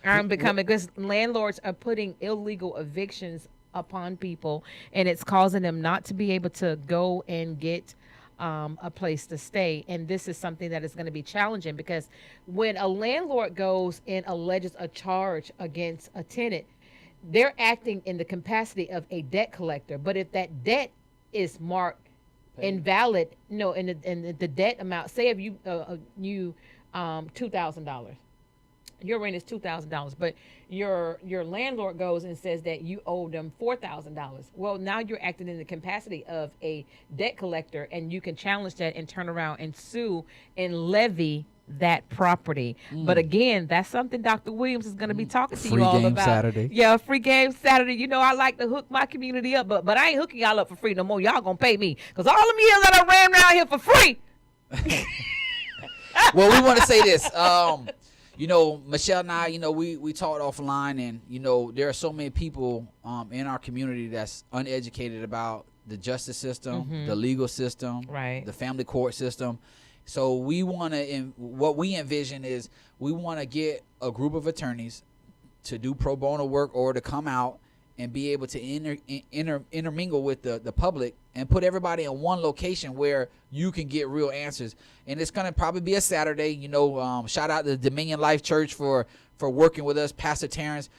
I'm becoming, because landlords are putting illegal evictions upon people, and it's causing them not to be able to go and get a place to stay. And this is something that is going to be challenging, because when a landlord goes and alleges a charge against a tenant, they're acting in the capacity of a debt collector. But if that debt is marked invalid, and the debt amount, say if you $2,000, your rent is $2,000, but your landlord goes and says that you owe them $4,000. Well, now you're acting in the capacity of a debt collector, and you can challenge that and turn around and sue and levy that property. But again, that's something Dr. Williams is going to be talking to you all Free game about. Saturday. Yeah, free game Saturday. You know, I like to hook my community up, but I ain't hooking y'all up for free no more. Y'all gonna pay me, because all them years that I ran around here for free. Well, we want to say this. Michelle and I, we talked offline, and, there are so many people in our community that's uneducated about the justice system, the legal system, right, the family court system. So we want to, what we envision is we want to get a group of attorneys to do pro bono work or to come out and be able to intermingle with the public and put everybody in one location where you can get real answers. And it's going to probably be a Saturday. Shout out to Dominion Life Church for working with us. Pastor Terrence,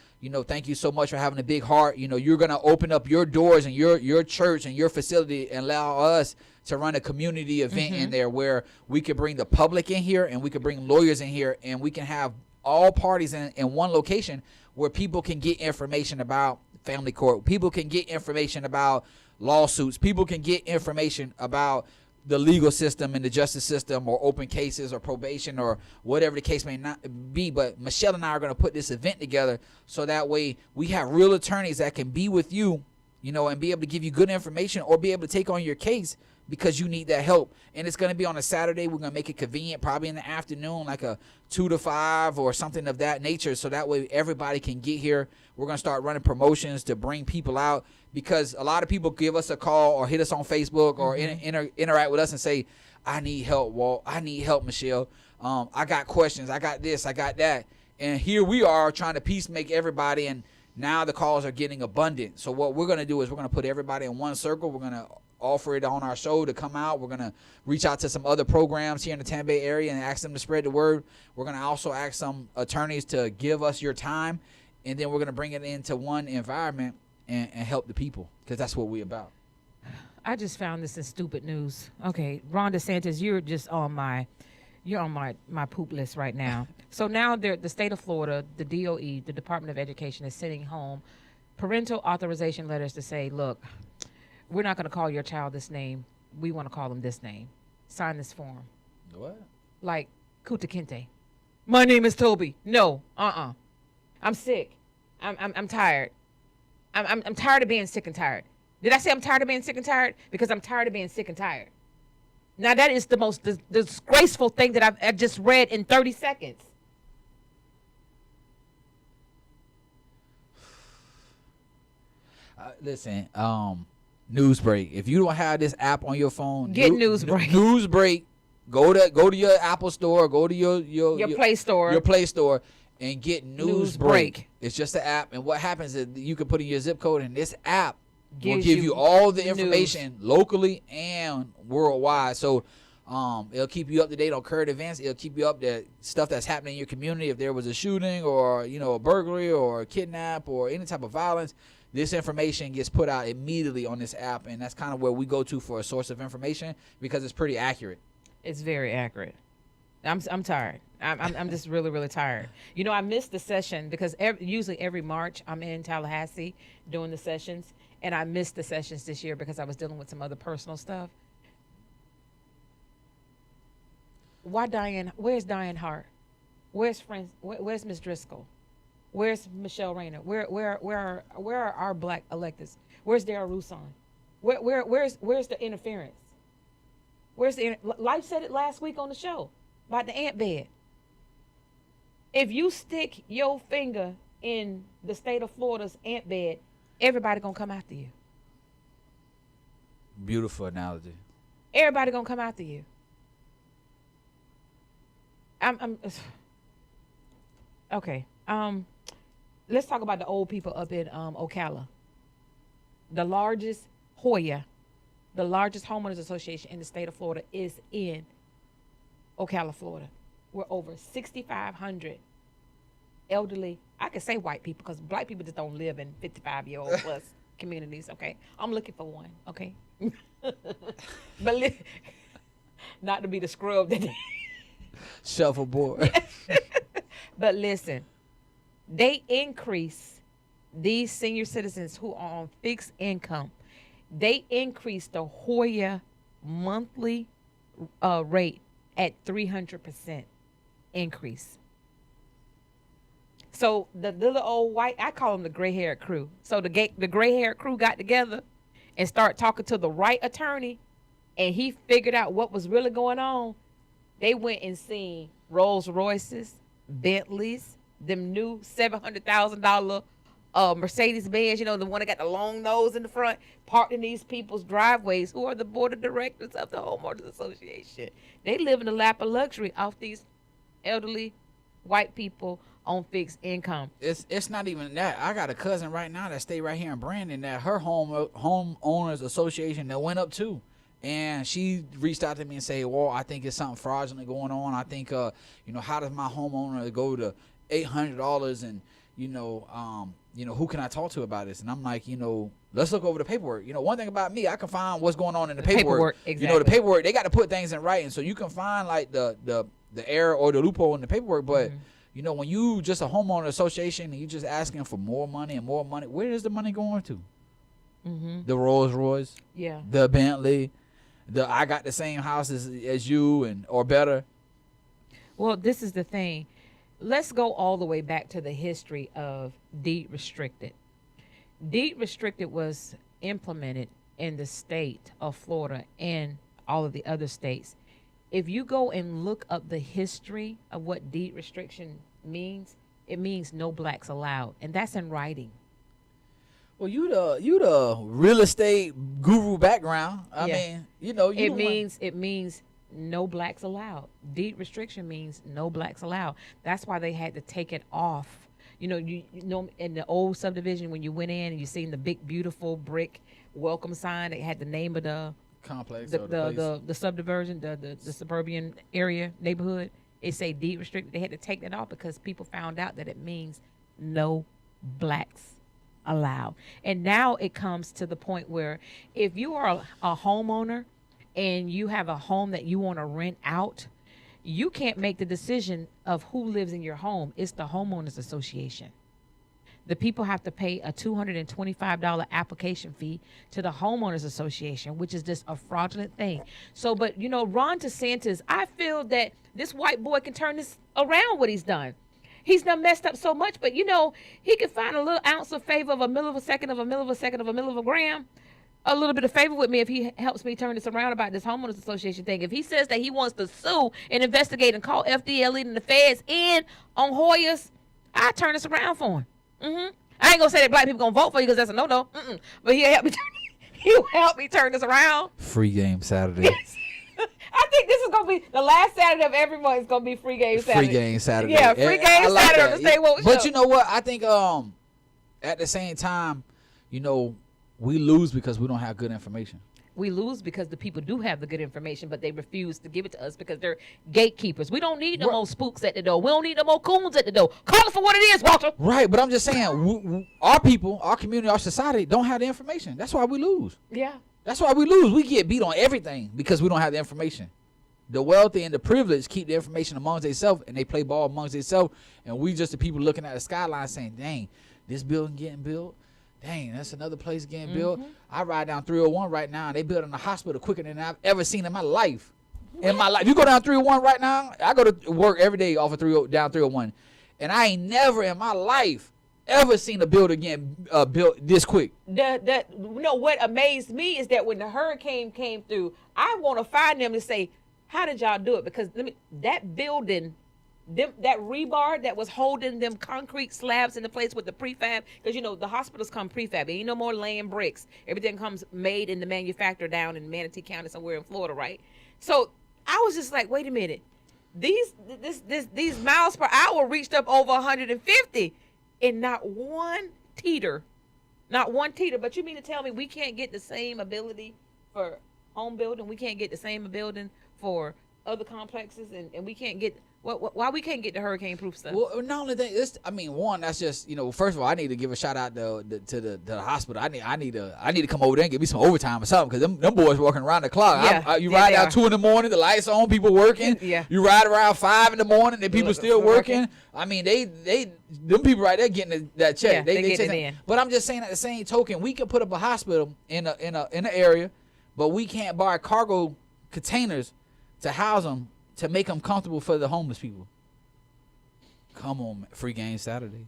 thank you so much for having a big heart. You're going to open up your doors and your church and your facility and allow us to run a community event in there where we could bring the public in here and we could bring lawyers in here, and we can have all parties in one location where people can get information about family court. People can get information about lawsuits. People can get information about the legal system and the justice system, or open cases or probation or whatever the case may not be. But Michelle and I are going to put this event together so that way we have real attorneys that can be with you, and be able to give you good information or be able to take on your case because you need that help. And it's going to be on a Saturday. We're going to make it convenient, probably in the afternoon, like a 2 to 5 or something of that nature. So that way everybody can get here. We're going to start running promotions to bring people out, because a lot of people give us a call or hit us on Facebook or interact with us and say, I need help, Walt. I need help, Michelle. I got questions. I got this. I got that. And here we are trying to peacemake everybody, and now the calls are getting abundant. So what we're going to do is we're going to put everybody in one circle. We're going to offer it on our show to come out. We're going to reach out to some other programs here in the Tampa Bay area and ask them to spread the word. We're going to also ask some attorneys to give us your time, and then we're going to bring it into one environment and help the people, because that's what we're about. I just found this in stupid news. Okay, Ron DeSantis, you're on my poop list right now. So now the state of Florida, the DOE, the Department of Education, is sending home parental authorization letters to say, look, we're not going to call your child this name. We want to call them this name. Sign this form. What? Like Kuta Kinte. My name is Toby. No, I'm sick. I'm tired. I'm tired of being sick and tired. Did I say I'm tired of being sick and tired? Because I'm tired of being sick and tired. Now that is the most disgraceful thing that I've just read in 30 seconds. Listen, Newsbreak. If you don't have this app on your phone, get Newsbreak. Newsbreak Go to your Apple store, go to your Play Store. Your Play Store and get Newsbreak. Newsbreak. It's just an app, and what happens is you can put in your zip code, and this app will Gives give you all the news. information locally and worldwide. So it'll keep you up to date on current events. It'll keep you up to stuff that's happening in your community. If there was a shooting or a burglary or a kidnap or any type of violence, this information gets put out immediately on this app, and that's kind of where we go to for a source of information because it's pretty accurate. It's very accurate. I'm tired. I'm just really, really tired. I missed the session because usually every March I'm in Tallahassee doing the sessions, and I missed the sessions this year because I was dealing with some other personal stuff. Why Diane? Where's Diane Hart? Where's Where's Miss Driscoll? Where's Michelle Rayner? Where are our black electeds? Where's Darryl Rousson? Where's the interference? Life said it last week on the show about the ant bed. If you stick your finger in the state of Florida's ant bed, everybody gonna come after you. Beautiful analogy. Everybody gonna come after you. Okay. Let's talk about the old people up in Ocala. The largest homeowners association in the state of Florida is in Ocala, Florida. We're over 6,500 elderly. I can say white people because black people just don't live in 55-year-old plus communities. Okay, I'm looking for one. Okay, but not to be the scrub that. Shuffleboard. But listen, they increase these senior citizens who are on fixed income. They increase the Hoya monthly rate at 300% increase. So the little old white, I call them the gray-haired crew. So the gray-haired crew got together and started talking to the right attorney, and he figured out what was really going on. They went and seen Rolls Royces, Bentleys, them new $700,000 Mercedes Benz, the one that got the long nose in the front, parked in these people's driveways who are the board of directors of the Homeowners Association. They live in the lap of luxury off these elderly white people on fixed income. It's not even that. I got a cousin right now that stay right here in Brandon that her homeowners association that went up too. And she reached out to me and said, well, I think it's something fraudulent going on. I think, how does my homeowner go to $800 and, who can I talk to about this? And I'm like, let's look over the paperwork. One thing about me, I can find what's going on in the paperwork. Exactly. The paperwork, they got to put things in writing. So you can find like the error or the loophole in the paperwork. But, when you just a homeowner association and you just asking for more money and more money, where is the money going to? The Rolls Royce, the Bentley, I got the same house as you or better. Well, this is the thing. Let's go all the way back to the history of deed restricted. Deed restricted was implemented in the state of Florida and all of the other states. If you go and look up the history of what deed restriction means, it means no blacks allowed, and that's in writing. Well, you the real estate guru background. I mean, it means no blacks allowed. Deed restriction means no blacks allowed. That's why they had to take it off. In the old subdivision when you went in and you seen the big beautiful brick welcome sign, it had the name of the complex, the subdivision, the suburban area neighborhood. It say deed restricted. They had to take that off because people found out that it means no blacks allowed. And now it comes to the point where if you are a homeowner and you have a home that you want to rent out, you can't make the decision of who lives in your home. It's the homeowners association. The people have to pay a $225 application fee to the homeowners association, which is just a fraudulent thing. So, but Ron DeSantis, I feel that this white boy can turn this around what he's done. He's done messed up so much, but he can find a little ounce of favor of a mill of a second of a mill of a second of a mill of a gram. A little bit of favor with me if he helps me turn this around about this homeowners association thing. If he says that he wants to sue and investigate and call FDLE and the feds in on Hoyas, I turn this around for him. I ain't gonna say that black people gonna vote for you because that's a no. But he'll help me. He'll help me turn this around. Free game Saturday. I think this is gonna gonna be the last Saturday of every month. Is gonna be free game Saturday. Free game Saturday. Yeah, free game Saturday on the State Woke But Show. you know what? I think at the same time, you know, we lose because we don't have good information. We lose because the people do have the good information, but they refuse to give it to us because they're gatekeepers. We don't need no more spooks at the door. We don't need no more coons at the door. Call it for what it is, Walter. Right, but I'm just saying, our people, our community, our society don't have the information. That's why we lose. Yeah. That's why we lose. We get beat on everything because we don't have the information. The wealthy and the privileged keep the information amongst themselves, and they play ball amongst themselves, and we just the people looking at the skyline saying, dang, this building getting built. Dang, that's another place getting built. I ride down 301 right now, and they building a hospital quicker than I've ever seen in my life. In my life, you go down 301 right now. I go to work every day off of down 301, and I ain't never in my life ever seen a building getting built this quick. What amazed me is that when the hurricane came through, I want to find them to say, how did y'all do it? Because that building. That rebar that was holding them concrete slabs in the place with the prefab, because you know the hospitals come prefab. Ain't no more laying bricks. Everything comes made in the manufacturer down in Manatee County somewhere in Florida, right? So I was just like, wait a minute, these miles per hour reached up over 150, and not one teeter. But you mean to tell me we can't get the same ability for home building? We can't get the same building for other complexes, and we can't get. Why we can't get the hurricane-proof stuff? Well, not only that, one, that's just, you know, first of all, I need to give a shout out to the hospital. I need to come over there and give me some overtime or something, because them boys working around the clock. Yeah, you ride out 2 in the morning, the lights on, people working. Yeah. You ride around 5 in the morning, and people still working. I mean, them people right there getting that check. Yeah, they getting it in. But I'm just saying, at the same token, we can put up a hospital in an area, but we can't buy cargo containers to house them, to make them comfortable for the homeless people. Come on, man. Free game Saturday.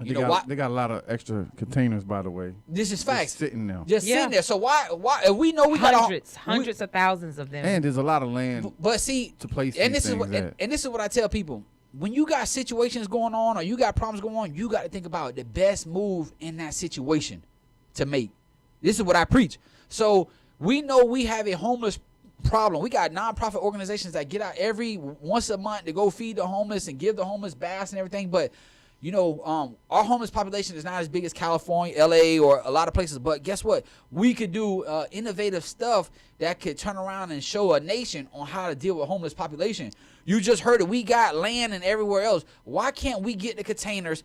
They got a lot of extra containers, by the way. This is facts. Just sitting there. Sitting there. So why? If we know we hundreds of thousands of them. And there's a lot of land. But see, to place and these this is what things and this is what I tell people: when you got situations going on or you got problems going on, you got to think about the best move in that situation to make. This is what I preach. So we know we have a homeless problem. We got nonprofit organizations that get out every once a month to go feed the homeless and give the homeless baths and everything. But you know, our homeless population is not as big as California, LA, or a lot of places. But guess what? We could do innovative stuff that could turn around and show a nation on how to deal with homeless population. You just heard it. We got land and everywhere else. Why can't we get the containers,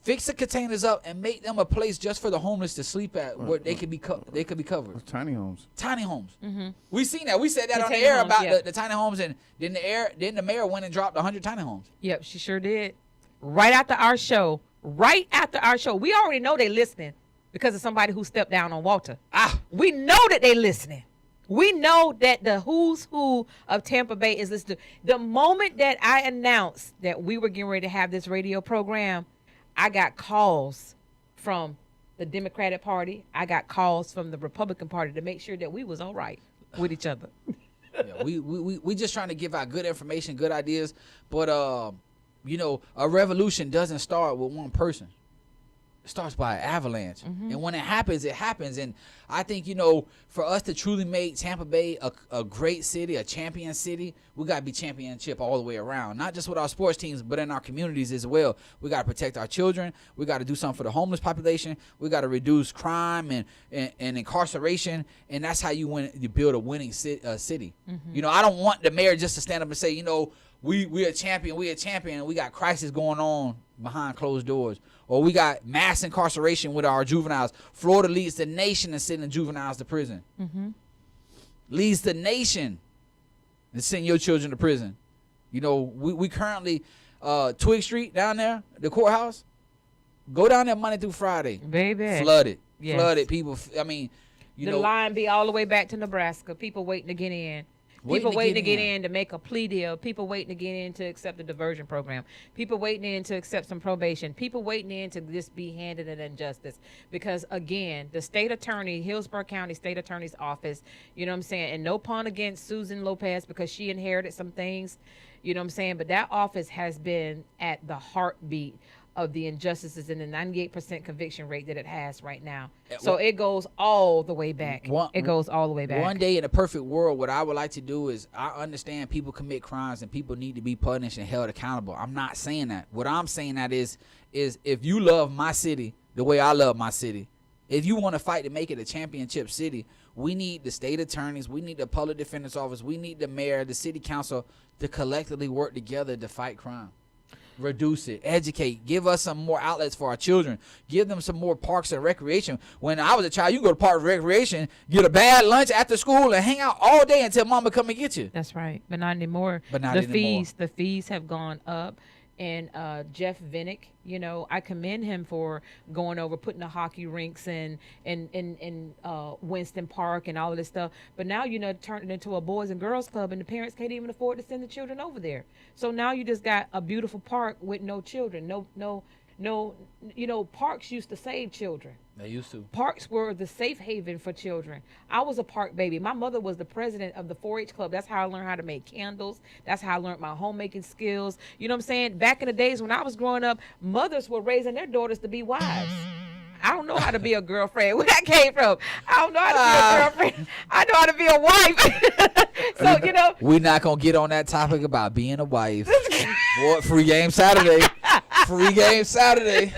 fix the containers up, and make them a place just for the homeless to sleep at, where they could be covered? Tiny homes. Tiny homes. Mm-hmm. We seen that. We said that on the air about the tiny homes, and then the mayor went and dropped 100 tiny homes. Yep, she sure did. Right after our show. We already know they listening because of somebody who stepped down on Walter. We know that they listening. We know that the who's who of Tampa Bay is listening. The moment that I announced that we were getting ready to have this radio program, I got calls from the Democratic Party. I got calls from the Republican Party to make sure that we was all right with each other. Yeah, we just trying to give out good information, good ideas, but you know, a revolution doesn't start with one person. It starts by an avalanche. Mm-hmm. And when it happens, it happens. And I think, you know, for us to truly make Tampa Bay a great city, a champion city, we got to be championship all the way around. Not just with our sports teams, but in our communities as well. We got to protect our children. We got to do something for the homeless population. We got to reduce crime and incarceration. And that's how you build a winning city. Mm-hmm. You know, I don't want the mayor just to stand up and say, you know, we a champion, and we got crisis going on behind closed doors. Or we got mass incarceration with our juveniles. Florida leads the nation in sending juveniles to prison. Mm-hmm. Leads the nation in sending your children to prison. You know, we currently, Twig Street down there, the courthouse, go down there Monday through Friday. Baby. Flooded. Yes. Flooded. People, I mean, the line be all the way back to Nebraska. People waiting to get in. People waiting to get in to make a plea deal. People waiting to get in to accept the diversion program. People waiting in to accept some probation. People waiting in to just be handed an injustice. Because, again, the state attorney, Hillsborough County State Attorney's Office, you know what I'm saying, and no pun against Susan Lopez because she inherited some things, you know what I'm saying, but that office has been at the heartbeat of the injustices and the 98% conviction rate that it has right now. So it goes all the way back. It goes all the way back. One day in a perfect world, what I would like to do is, I understand people commit crimes and people need to be punished and held accountable. I'm not saying that. What I'm saying that is if you love my city the way I love my city, if you want to fight to make it a championship city, we need the state attorneys, we need the public defender's office, we need the mayor, the city council to collectively work together to fight crime. Reduce it, educate, give us some more outlets for our children, give them some more parks and recreation. When I was a child, you go to park and recreation, get a bad lunch after school, and hang out all day until mama come and get you. That's right, but not anymore. But not anymore. The fees have gone up. And Jeff Vinnick, you know, I commend him for going over, putting the hockey rinks in Winston Park and all of this stuff. But now, you know, turned it into a boys and girls club, and the parents can't even afford to send the children over there. So now you just got a beautiful park with no children. No, you know, parks used to save children. They used to. Parks were the safe haven for children. I was a park baby. My mother was the president of the 4-H club. That's how I learned how to make candles. That's how I learned my homemaking skills. You know what I'm saying? Back in the days when I was growing up, mothers were raising their daughters to be wives. I don't know how to be a girlfriend. Where that came from? I don't know how to be a girlfriend. I know how to be a wife. So, you know. We're not going to get on that topic about being a wife. Boy, free game Saturday. Free game Saturday.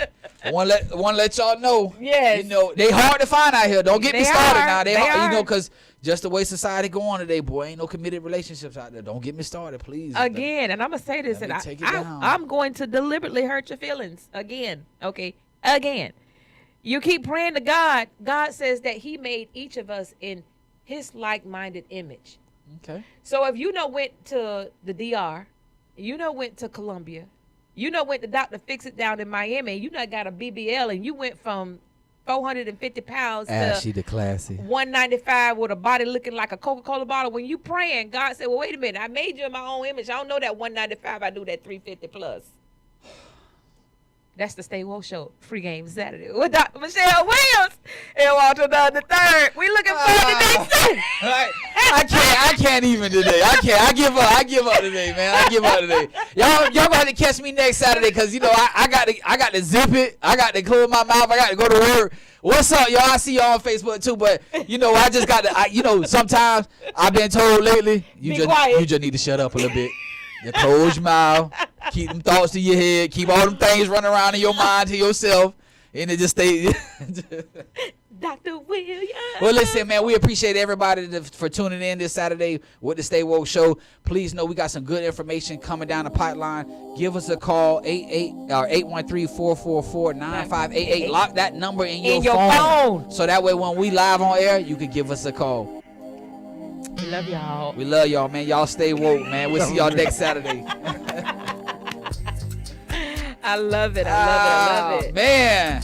Want to let y'all know. Yes. You know, they hard to find out here. Don't get me started now. They are. You know, because just the way society go on today, boy, ain't no committed relationships out there. Don't get me started, please. Again, and I'm going to say this, and I'm going to deliberately hurt your feelings. Again. Okay? Again. You keep praying to God. God says that he made each of us in his like-minded image. Okay. So if you went to the DR, went to Colombia, went to Dr. Fix-It down in Miami, got a BBL, and you went from 450 pounds Ashy to the classy 195 with a body looking like a Coca-Cola bottle. When you praying, God said, well, wait a minute. I made you in my own image. I don't know that 195. I do that 350 plus. That's the Stay Woke Show, free game Saturday with DR.Michelle Williams and Walter the Third. We looking forward to next Saturday. I can't even today. I give up today, man. I give up today. Y'all gonna have to catch me next Saturday, because I got to zip it. I got to close my mouth. I got to go to work. What's up, y'all? I see y'all on Facebook too, but I just got to. Sometimes I've been told lately, you just need to shut up a little bit. You close your mouth, keep them thoughts to your head, keep all them things running around in your mind to yourself, and it just stay. Dr. Williams. Well, listen, man, we appreciate everybody for tuning in this Saturday with the Stay Woke Show. Please know we got some good information coming down the pipeline. Give us a call, 813-444-9588. Lock that number in your phone. So that way when we live on air, you can give us a call. We love y'all. We love y'all, man. Y'all stay woke, man. We'll see y'all next Saturday. I love it. I love it. Man.